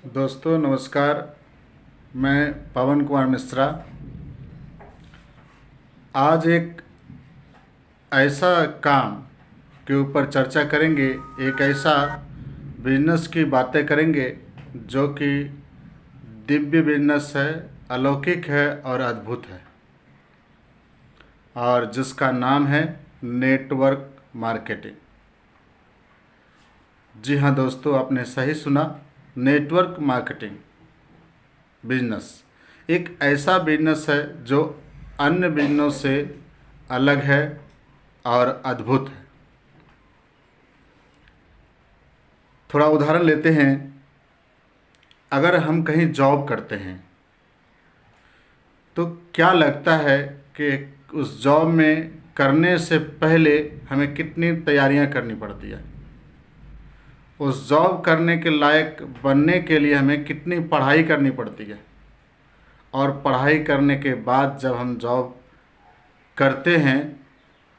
दोस्तों नमस्कार। मैं पवन कुमार मिश्रा आज एक ऐसा काम के ऊपर चर्चा करेंगे, एक ऐसा बिजनेस की बातें करेंगे जो कि दिव्य बिजनेस है, अलौकिक है और अद्भुत है, और जिसका नाम है नेटवर्क मार्केटिंग। जी हाँ दोस्तों, आपने सही सुना। नेटवर्क मार्केटिंग बिजनेस एक ऐसा बिजनेस है जो अन्य बिजनेस से अलग है और अद्भुत है। थोड़ा उदाहरण लेते हैं। अगर हम कहीं जॉब करते हैं तो क्या लगता है कि उस जॉब में करने से पहले हमें कितनी तैयारियां करनी पड़ती है, उस जॉब करने के लायक बनने के लिए हमें कितनी पढ़ाई करनी पड़ती है, और पढ़ाई करने के बाद जब हम जॉब करते हैं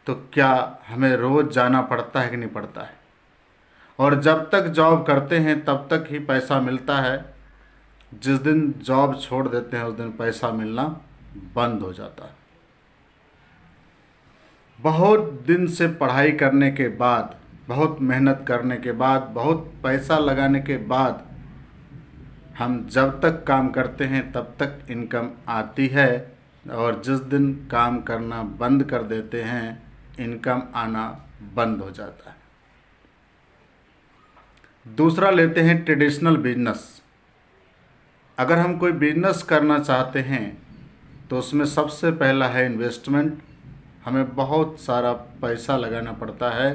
तो क्या हमें रोज़ जाना पड़ता है कि नहीं पड़ता है, और जब तक जॉब करते हैं तब तक ही पैसा मिलता है। जिस दिन जॉब छोड़ देते हैं उस दिन पैसा मिलना बंद हो जाता है। बहुत दिन से पढ़ाई करने के बाद, बहुत मेहनत करने के बाद, बहुत पैसा लगाने के बाद हम जब तक काम करते हैं तब तक इनकम आती है, और जिस दिन काम करना बंद कर देते हैं इनकम आना बंद हो जाता है। दूसरा लेते हैं ट्रेडिशनल बिजनेस। अगर हम कोई बिजनेस करना चाहते हैं तो उसमें सबसे पहला है इन्वेस्टमेंट। हमें बहुत सारा पैसा लगाना पड़ता है।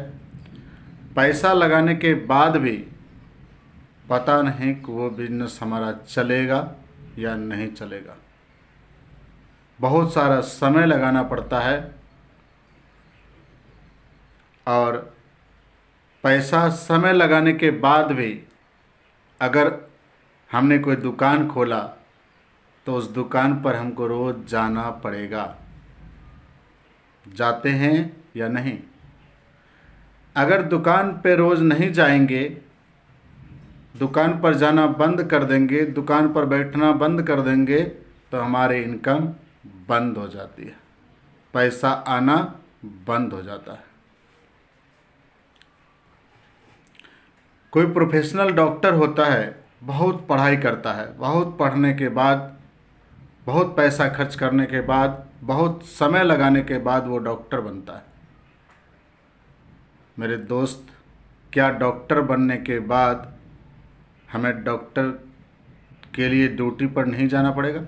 पैसा लगाने के बाद भी पता नहीं कि वो बिजनेस हमारा चलेगा या नहीं चलेगा। बहुत सारा समय लगाना पड़ता है, और पैसा समय लगाने के बाद भी अगर हमने कोई दुकान खोला तो उस दुकान पर हमको रोज़ जाना पड़ेगा। जाते हैं या नहीं? अगर दुकान पे रोज़ नहीं जाएंगे, दुकान पर जाना बंद कर देंगे, दुकान पर बैठना बंद कर देंगे, तो हमारी इनकम बंद हो जाती है, पैसा आना बंद हो जाता है। कोई प्रोफेशनल डॉक्टर होता है, बहुत पढ़ाई करता है, बहुत पढ़ने के बाद, बहुत पैसा खर्च करने के बाद, बहुत समय लगाने के बाद वो डॉक्टर बनता है। मेरे दोस्त, क्या डॉक्टर बनने के बाद हमें डॉक्टर के लिए ड्यूटी पर नहीं जाना पड़ेगा?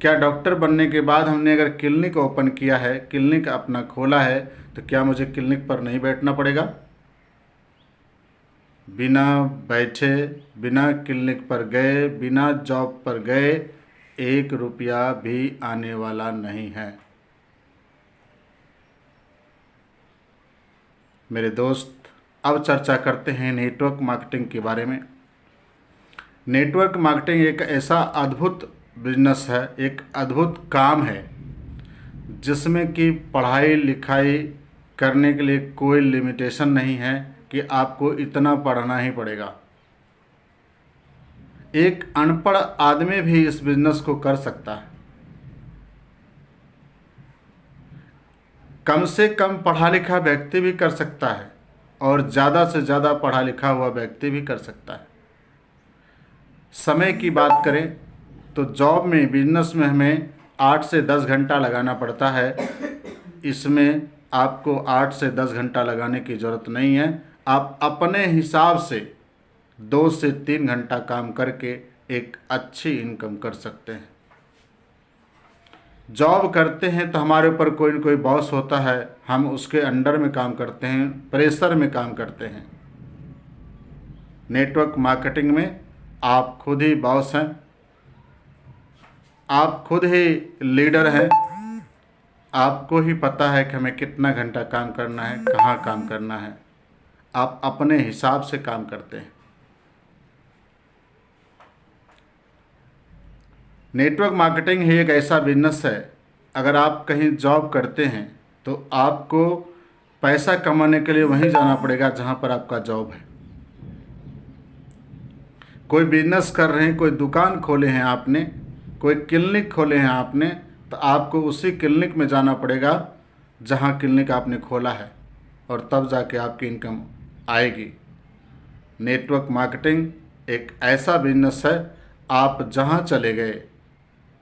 क्या डॉक्टर बनने के बाद हमने अगर क्लिनिक ओपन किया है, क्लिनिक अपना खोला है, तो क्या मुझे क्लिनिक पर नहीं बैठना पड़ेगा? बिना बैठे, बिना क्लिनिक पर गए, बिना जॉब पर गए 1 रुपया भी आने वाला नहीं है। मेरे दोस्त, अब चर्चा करते हैं नेटवर्क मार्केटिंग के बारे में। नेटवर्क मार्केटिंग एक ऐसा अद्भुत बिजनेस है, एक अद्भुत काम है, जिसमें कि पढ़ाई लिखाई करने के लिए कोई लिमिटेशन नहीं है कि आपको इतना पढ़ना ही पड़ेगा। एक अनपढ़ आदमी भी इस बिजनेस को कर सकता है। कम से कम पढ़ा लिखा व्यक्ति भी कर सकता है, और ज़्यादा से ज़्यादा पढ़ा लिखा हुआ व्यक्ति भी कर सकता है। समय की बात करें तो जॉब में, बिजनेस में हमें 8 से 10 घंटा लगाना पड़ता है। इसमें आपको 8 से 10 घंटा लगाने की ज़रूरत नहीं है। आप अपने हिसाब से 2 से 3 घंटा काम करके एक अच्छी इनकम कर सकते हैं। जॉब करते हैं तो हमारे ऊपर कोई न कोई बॉस होता है, हम उसके अंडर में काम करते हैं, प्रेशर में काम करते हैं। नेटवर्क मार्केटिंग में आप खुद ही बॉस हैं, आप खुद ही लीडर हैं। आपको ही पता है कि हमें कितना घंटा काम करना है, कहाँ काम करना है। आप अपने हिसाब से काम करते हैं। नेटवर्क मार्केटिंग ही एक ऐसा बिजनेस है, अगर आप कहीं जॉब करते हैं तो आपको पैसा कमाने के लिए वहीं जाना पड़ेगा जहां पर आपका जॉब है। कोई बिजनेस कर रहे हैं, कोई दुकान खोले हैं आपने, कोई क्लिनिक खोले हैं आपने, तो आपको उसी क्लिनिक में जाना पड़ेगा जहां क्लिनिक आपने खोला है, और तब जाके आपकी इनकम आएगी। नेटवर्क मार्केटिंग एक ऐसा बिजनेस है, आप जहां चले गए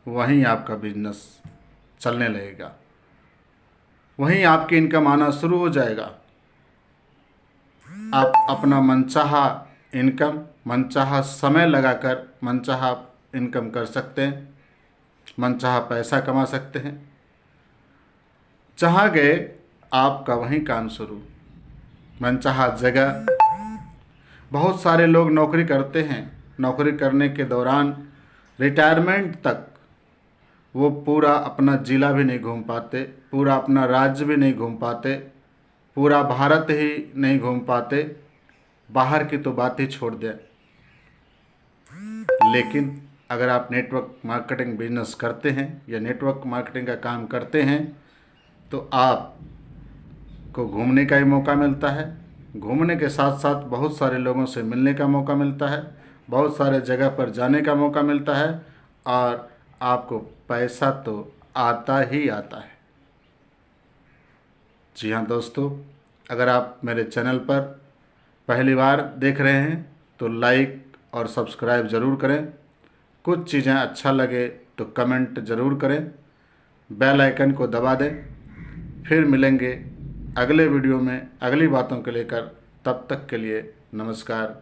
वहीं आपका बिजनेस चलने लगेगा, वहीं आपकी इनकम आना शुरू हो जाएगा। आप अपना मनचाहा इनकम, मनचाहा समय लगाकर मनचाहा इनकम कर सकते हैं, मनचाहा पैसा कमा सकते हैं। जहाँ गए आपका वहीं काम शुरू, मनचाहा जगह। बहुत सारे लोग नौकरी करते हैं, नौकरी करने के दौरान रिटायरमेंट तक वो पूरा अपना ज़िला भी नहीं घूम पाते, पूरा अपना राज्य भी नहीं घूम पाते, पूरा भारत ही नहीं घूम पाते, बाहर की तो बात ही छोड़ दें। लेकिन अगर आप नेटवर्क मार्केटिंग बिजनेस करते हैं या नेटवर्क मार्केटिंग का काम करते हैं तो आपको घूमने का ही मौका मिलता है। घूमने के साथ साथ बहुत सारे लोगों से मिलने का मौका मिलता है, बहुत सारे जगह पर जाने का मौका मिलता है, और आपको पैसा तो आता ही आता है। जी हाँ दोस्तों, अगर आप मेरे चैनल पर पहली बार देख रहे हैं तो लाइक और सब्सक्राइब ज़रूर करें। कुछ चीज़ें अच्छा लगे तो कमेंट ज़रूर करें, बेल आइकन को दबा दें। फिर मिलेंगे अगले वीडियो में अगली बातों को लेकर। तब तक के लिए नमस्कार।